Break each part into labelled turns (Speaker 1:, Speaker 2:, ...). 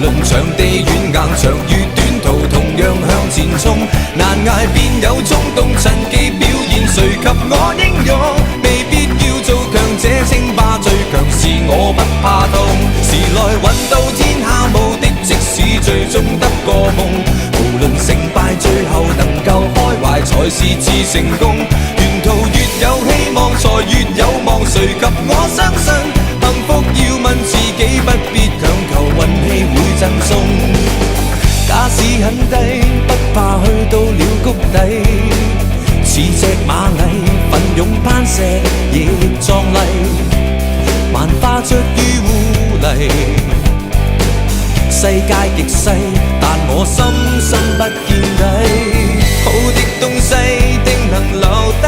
Speaker 1: 論場地遠硬長與短途同樣向前衝，難捱便有衝動，趁機表現誰及我英勇？未必要做強者稱霸，最強是我不怕痛。時來運到天下無敵，即使最終得個夢，無論成敗最後能夠開懷才是至成功。沿途越有希望才越有望，誰及我相信幸福要問自己，不必強求運氣會贈送。假使很低，不怕去到了谷底，似隻螞蟻奮勇攀石亦壯麗，萬花出於污泥。世界極細，但我深深不見底。好的東西定能留低，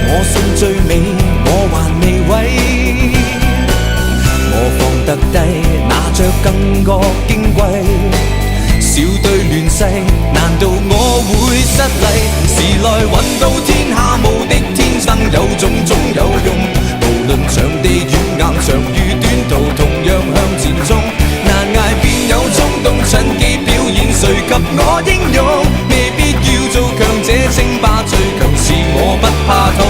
Speaker 1: 我信最美我還未毀。我放得低，拿着更覺矜貴。笑對亂世，難道我會失禮？時來運到天下無敵，天生有種總有用。無論場地遠硬長與短途，同樣向前衝。難捱便有衝動，趁機表現誰及我英勇？未必要做強者稱霸，最強是我不怕痛。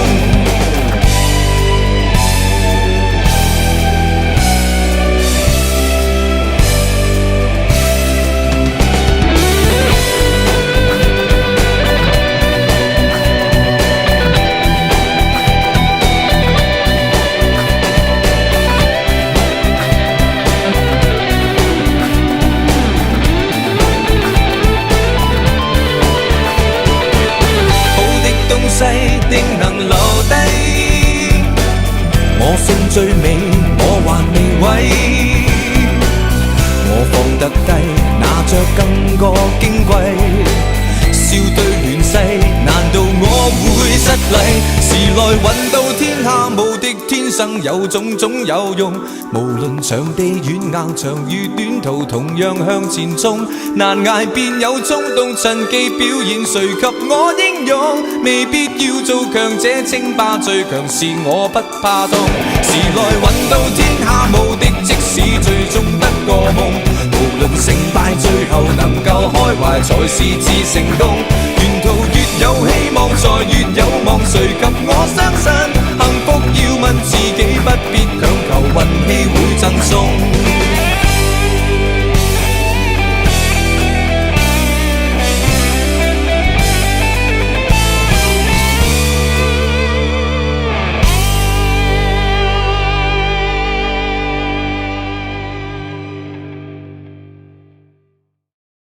Speaker 1: 定能留低，我信最美我還未毀。我放得低，拿着更覺矜貴。笑對亂世，難道我會失禮？時來運到天下無敵，天生有種總有用。無論場地遠硬長與短途，同樣向前衝。難捱便有衝動，趁機表現誰及我英勇？未必要做強者稱霸，最強是我不怕痛。時來運到天下無敵，即使最終得個夢。無論成敗最後能夠開懷才是至成功。沿途越有希望才越有望，誰及我相信幸福要問自己，不